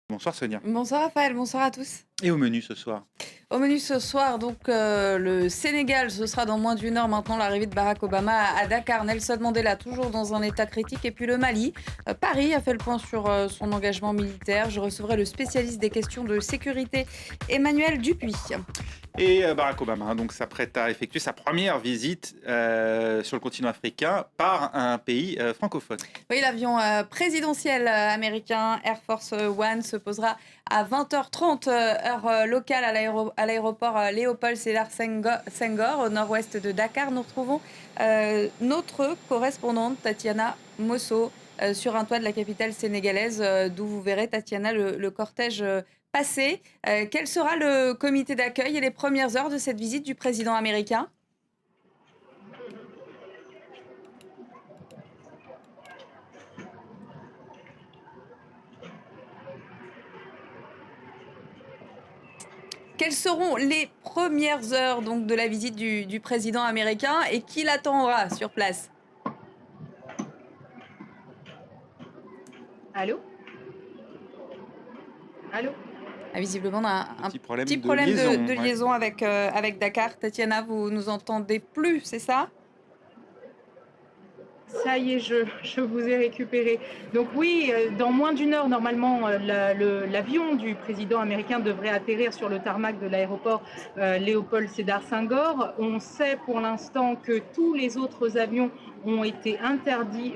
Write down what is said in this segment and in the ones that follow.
Bonsoir Sonia. Bonsoir Raphaël, bonsoir à tous. Et au menu ce soir? Au menu ce soir, le Sénégal, ce sera dans moins d'une heure maintenant l'arrivée de Barack Obama à Dakar. Nelson Mandela, toujours dans un état critique. Et puis le Mali. Paris a fait le point sur son engagement militaire. Je recevrai le spécialiste des questions de sécurité, Emmanuel Dupuis. Et Barack Obama donc s'apprête à effectuer sa première visite sur le continent africain par un pays francophone. Oui, l'avion présidentiel américain Air Force One se posera à 20h30 heure locale à l'aéroport Léopold Sédar Senghor au nord-ouest de Dakar. Nous retrouvons notre correspondante Tatiana Mosso sur un toit de la capitale sénégalaise d'où vous verrez Tatiana le cortège passer. Quel sera le comité d'accueil et les premières heures de cette visite du président américain ? Quelles seront les premières heures donc, de la visite du président américain et qui l'attendra sur place ? Allô? Allô? Visiblement, on a un Petit problème petit de problème liaison, de ouais. liaison avec Dakar. Tatiana, vous nous entendez plus, c'est ça ? Ça y est, je vous ai récupéré. Donc oui, dans moins d'une heure, normalement, l'avion du président américain devrait atterrir sur le tarmac de l'aéroport Léopold Sédar Senghor. On sait pour l'instant que tous les autres avions ont été interdits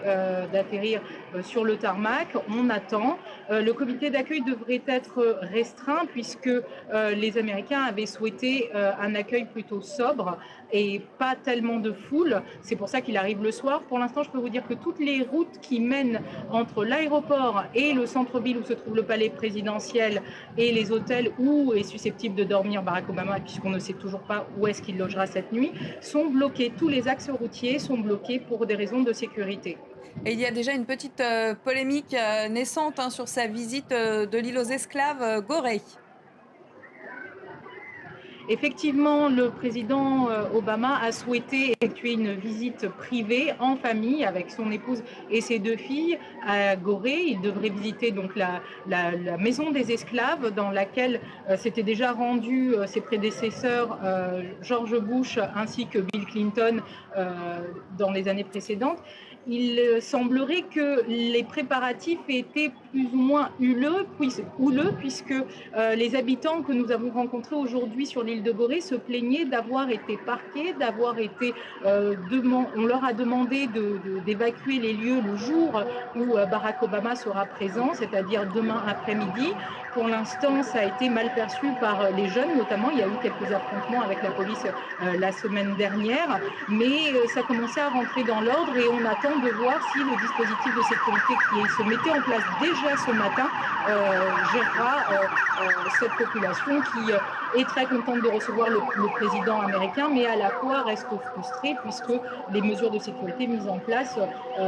d'atterrir sur le tarmac. On attend. Le comité d'accueil devrait être restreint puisque les Américains avaient souhaité un accueil plutôt sobre et pas tellement de foule. C'est pour ça qu'il arrive le soir. Pour l'instant, je peux vous dire que toutes les routes qui mènent entre l'aéroport et le centre-ville où se trouve le palais présidentiel et les hôtels où est susceptible de dormir Barack Obama, puisqu'on ne sait toujours pas où est-ce qu'il logera cette nuit, sont bloqués. Tous les axes routiers sont bloqués pour des raisons de sécurité. Et il y a déjà une petite polémique naissante sur sa visite de l'île aux esclaves, Gorée. Effectivement, le président Obama a souhaité effectuer une visite privée en famille avec son épouse et ses deux filles à Gorée. Il devrait visiter donc la maison des esclaves dans laquelle s'étaient déjà rendus ses prédécesseurs George Bush ainsi que Bill Clinton dans les années précédentes. Il semblerait que les préparatifs aient été plus ou moins houleux puisque les habitants que nous avons rencontrés aujourd'hui sur l'île de Gorée se plaignaient d'avoir été parqués, on leur a demandé d'évacuer les lieux le jour où Barack Obama sera présent, c'est-à-dire demain après-midi. Pour l'instant, ça a été mal perçu par les jeunes, notamment. Il y a eu quelques affrontements avec la police la semaine dernière, mais ça commençait à rentrer dans l'ordre et on attend de voir si le dispositif de sécurité qui se mettait en place déjà ce matin gérera cette population qui est très contente de recevoir le président américain, mais à la fois reste frustrée puisque les mesures de sécurité mises en place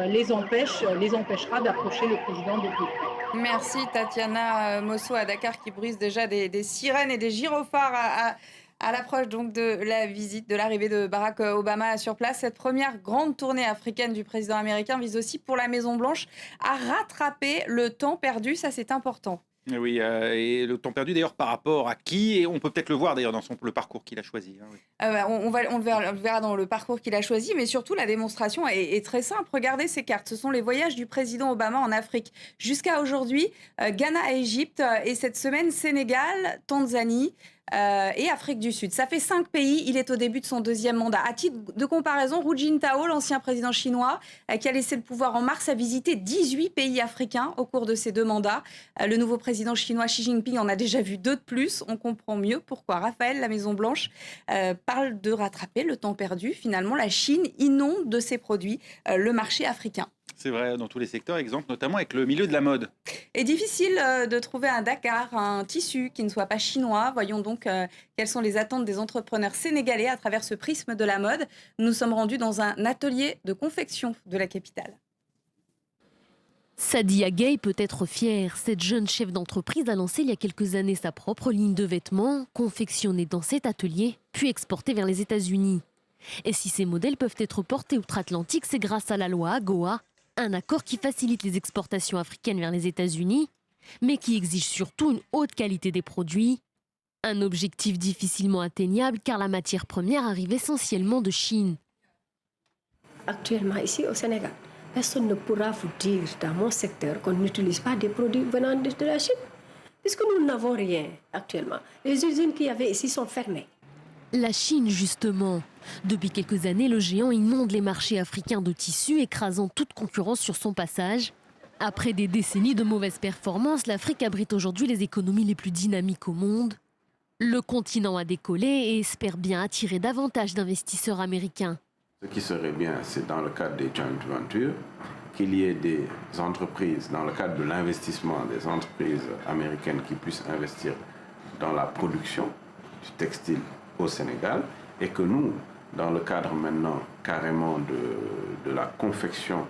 les empêchera d'approcher le président de plus près. Merci Tatiana Mosso à Dakar qui brise déjà des sirènes et des gyrophares à l'approche donc de la visite, de l'arrivée de Barack Obama sur place. Cette première grande tournée africaine du président américain vise aussi pour la Maison-Blanche à rattraper le temps perdu. Ça, c'est important. Oui, et le temps perdu d'ailleurs par rapport à qui? Et on peut peut-être le voir d'ailleurs dans le parcours qu'il a choisi. Hein, oui. On le verra dans le parcours qu'il a choisi, mais surtout la démonstration est très simple. Regardez ces cartes, ce sont les voyages du président Obama en Afrique. Jusqu'à aujourd'hui, Ghana, Égypte et cette semaine Sénégal, Tanzanie et Afrique du Sud. Ça fait 5 pays, il est au début de son deuxième mandat. À titre de comparaison, Hu Jintao, l'ancien président chinois, qui a laissé le pouvoir en mars, a visité 18 pays africains au cours de ses 2 mandats. Le nouveau président chinois Xi Jinping en a déjà vu 2 de plus. On comprend mieux pourquoi Raphaël, la Maison-Blanche, parle de rattraper le temps perdu. Finalement, la Chine inonde de ses produits le marché africain. C'est vrai, dans tous les secteurs, exemple notamment avec le milieu de la mode. Et difficile de trouver à Dakar un tissu qui ne soit pas chinois. Voyons donc quelles sont les attentes des entrepreneurs sénégalais à travers ce prisme de la mode. Nous sommes rendus dans un atelier de confection de la capitale. Sadia Gay peut être fière. Cette jeune chef d'entreprise a lancé il y a quelques années sa propre ligne de vêtements, confectionnés dans cet atelier, puis exportés vers les États-Unis. Et si ces modèles peuvent être portés outre-Atlantique, c'est grâce à la loi AGOA, un accord qui facilite les exportations africaines vers les États-Unis mais qui exige surtout une haute qualité des produits. Un objectif difficilement atteignable car la matière première arrive essentiellement de Chine. Actuellement, ici au Sénégal, personne ne pourra vous dire dans mon secteur qu'on n'utilise pas des produits venant de la Chine, puisque nous n'avons rien actuellement. Les usines qu'il y avait ici sont fermées. La Chine, justement. Depuis quelques années, le géant inonde les marchés africains de tissus, écrasant toute concurrence sur son passage. Après des décennies de mauvaises performances, l'Afrique abrite aujourd'hui les économies les plus dynamiques au monde. Le continent a décollé et espère bien attirer davantage d'investisseurs américains. Ce qui serait bien, c'est dans le cadre des joint ventures, qu'il y ait des entreprises, dans le cadre de l'investissement, des entreprises américaines qui puissent investir dans la production du textile au Sénégal, et que nous, dans le cadre maintenant carrément de la confection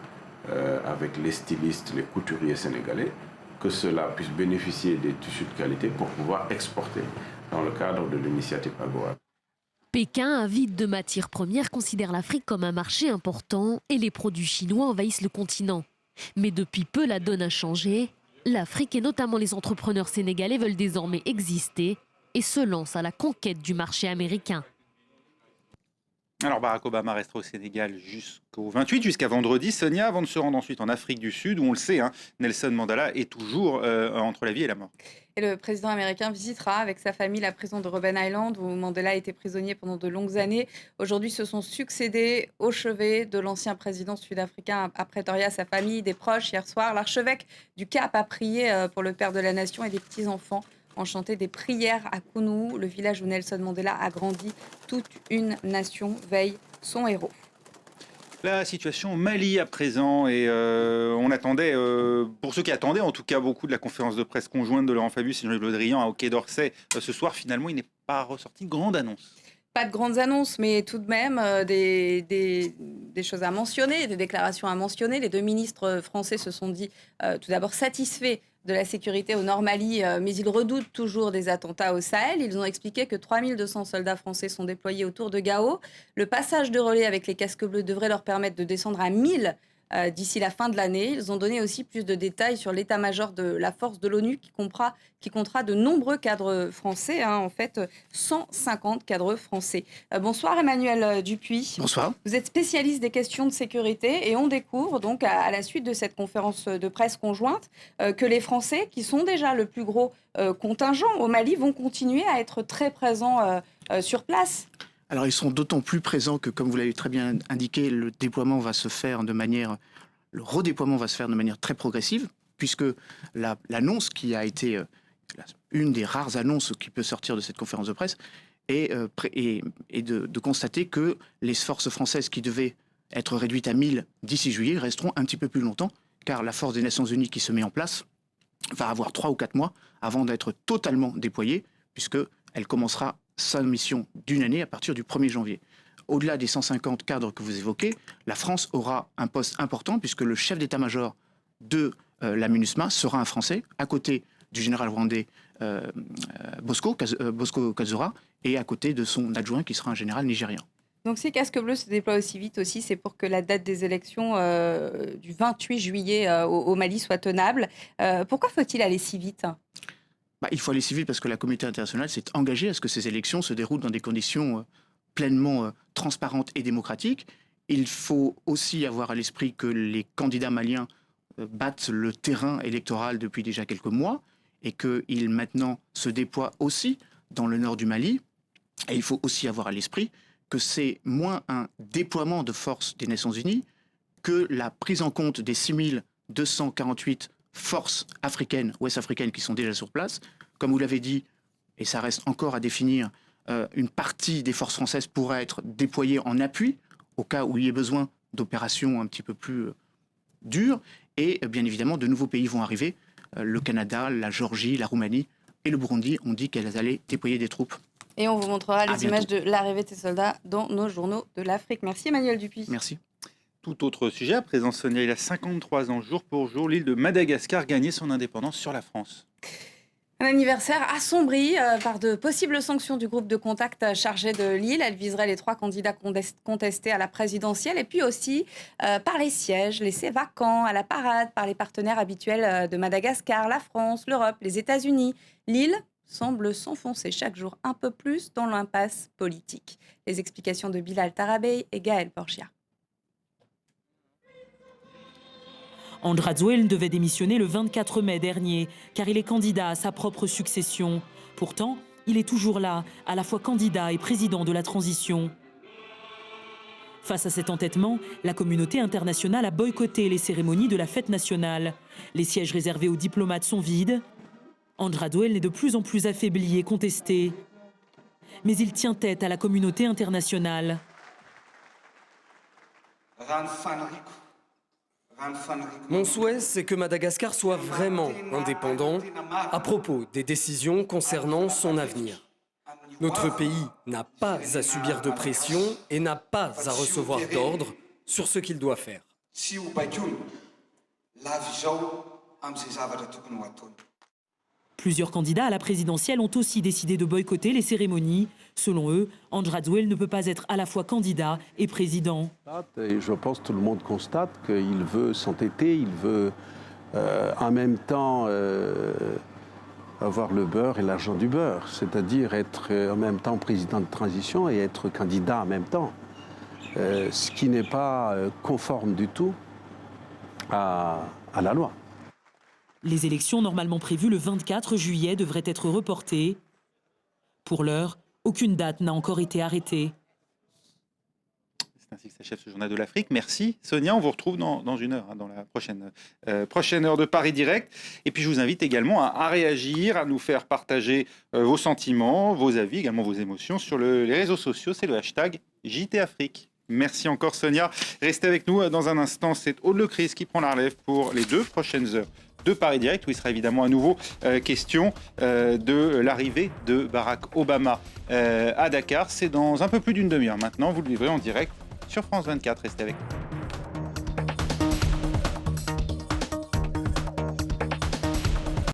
avec les stylistes, les couturiers sénégalais, que cela puisse bénéficier des tissus de qualité pour pouvoir exporter dans le cadre de l'initiative AGOA. Pékin, avide de matières premières, considère l'Afrique comme un marché important et les produits chinois envahissent le continent. Mais depuis peu, la donne a changé. L'Afrique et notamment les entrepreneurs sénégalais veulent désormais exister et se lancent à la conquête du marché américain. Alors Barack Obama restera au Sénégal jusqu'au 28, jusqu'à vendredi, Sonia, avant de se rendre ensuite en Afrique du Sud, où on le sait, Nelson Mandela est toujours entre la vie et la mort. Et le président américain visitera avec sa famille la prison de Robben Island, où Mandela a été prisonnier pendant de longues années. Aujourd'hui, se sont succédés au chevet de l'ancien président sud-africain à Pretoria, sa famille, des proches. Hier soir, l'archevêque du Cap a prié pour le père de la nation et des petits-enfants, ont chanté des prières à Kounou, le village où Nelson Mandela a grandi. Toute une nation veille son héros. La situation au Mali à présent, et on attendait, pour ceux qui attendaient en tout cas beaucoup de la conférence de presse conjointe de Laurent Fabius et Jean-Yves Le Drian au Quai d'Orsay ce soir, finalement il n'est pas ressorti de grande annonce. Pas de grandes annonces, mais tout de même des choses à mentionner, des déclarations à mentionner. Les deux ministres français se sont dit tout d'abord satisfaits de la sécurité au Nord Mali, mais ils redoutent toujours des attentats au Sahel. Ils ont expliqué que 3200 soldats français sont déployés autour de Gao. Le passage de relais avec les casques bleus devrait leur permettre de descendre à 1000 d'ici la fin de l'année. Ils ont donné aussi plus de détails sur l'état-major de la force de l'ONU qui comptera de nombreux cadres français, en fait 150 cadres français. Bonsoir Emmanuel Dupuis. Bonsoir. Vous êtes spécialiste des questions de sécurité et on découvre donc à la suite de cette conférence de presse conjointe que les Français, qui sont déjà le plus gros contingent au Mali, vont continuer à être très présents sur place. Alors ils sont d'autant plus présents que, comme vous l'avez très bien indiqué, le redéploiement va se faire de manière très progressive, puisque l'annonce qui a été une des rares annonces qui peut sortir de cette conférence de presse est de constater que les forces françaises qui devaient être réduites à 1000 d'ici juillet resteront un petit peu plus longtemps, car la force des Nations Unies qui se met en place va avoir 3 ou 4 mois avant d'être totalement déployée, puisqu'elle commencera sa mission d'une année à partir du 1er janvier. Au-delà des 150 cadres que vous évoquez, la France aura un poste important puisque le chef d'état-major de la MINUSMA sera un Français, à côté du général rwandais Bosco Kazura et à côté de son adjoint qui sera un général nigérian. Donc si Casque Bleu se déploie aussi vite aussi, c'est pour que la date des élections du 28 juillet au Mali soit tenable. Pourquoi faut-il aller si vite ? Il faut aller si vite parce que la communauté internationale s'est engagée à ce que ces élections se déroulent dans des conditions pleinement transparentes et démocratiques. Il faut aussi avoir à l'esprit que les candidats maliens battent le terrain électoral depuis déjà quelques mois et qu'ils maintenant se déploient aussi dans le nord du Mali. Et il faut aussi avoir à l'esprit que c'est moins un déploiement de forces des Nations Unies que la prise en compte des 6248 forces africaines, ouest-africaines qui sont déjà sur place. Comme vous l'avez dit, et ça reste encore à définir, une partie des forces françaises pourrait être déployée en appui au cas où il y ait besoin d'opérations un petit peu plus dures. Et bien évidemment, de nouveaux pays vont arriver. Le Canada, la Géorgie, la Roumanie et le Burundi ont dit qu'elles allaient déployer des troupes. Et on vous montrera les images de l'arrivée de ces soldats dans nos journaux de l'Afrique. Merci Emmanuel Dupuis. Merci. Tout autre sujet, à présent Sonia, il a 53 ans jour pour jour, l'île de Madagascar gagnait son indépendance sur la France. Un anniversaire assombri par de possibles sanctions du groupe de contact chargé de Lille. Elle viserait les 3 candidats contestés à la présidentielle et puis aussi par les sièges laissés vacants à la parade par les partenaires habituels de Madagascar, la France, l'Europe, les États-Unis. Lille semble s'enfoncer chaque jour un peu plus dans l'impasse politique. Les explications de Bilal Tarabey et Gaël Borgia. Andrade devait démissionner le 24 mai dernier, car il est candidat à sa propre succession. Pourtant, il est toujours là, à la fois candidat et président de la transition. Face à cet entêtement, la communauté internationale a boycotté les cérémonies de la fête nationale. Les sièges réservés aux diplomates sont vides. Andrade est de plus en plus affaibli et contesté. Mais il tient tête à la communauté internationale. Mon souhait, c'est que Madagascar soit vraiment indépendant à propos des décisions concernant son avenir. Notre pays n'a pas à subir de pression et n'a pas à recevoir d'ordre sur ce qu'il doit faire. Plusieurs candidats à la présidentielle ont aussi décidé de boycotter les cérémonies. Selon eux, Andrade ne peut pas être à la fois candidat et président. Et je pense que tout le monde constate qu'il veut s'entêter, il veut en même temps avoir le beurre et l'argent du beurre, c'est-à-dire être en même temps président de transition et être candidat en même temps, ce qui n'est pas conforme du tout à la loi. Les élections normalement prévues le 24 juillet devraient être reportées. Pour l'heure, aucune date n'a encore été arrêtée. C'est ainsi que s'achève ce journal de l'Afrique. Merci Sonia, on vous retrouve dans une heure, dans la prochaine heure de Paris Direct. Et puis je vous invite également à réagir, à nous faire partager vos sentiments, vos avis, également vos émotions sur les réseaux sociaux. C'est le hashtag JTAfrique. Merci encore Sonia. Restez avec nous dans un instant. C'est Aude Lecris qui prend la relève pour les 2 prochaines heures de Paris Direct, où il sera évidemment à nouveau question de l'arrivée de Barack Obama à Dakar. C'est dans un peu plus d'une demi-heure maintenant. Vous le vivrez en direct sur France 24. Restez avec nous.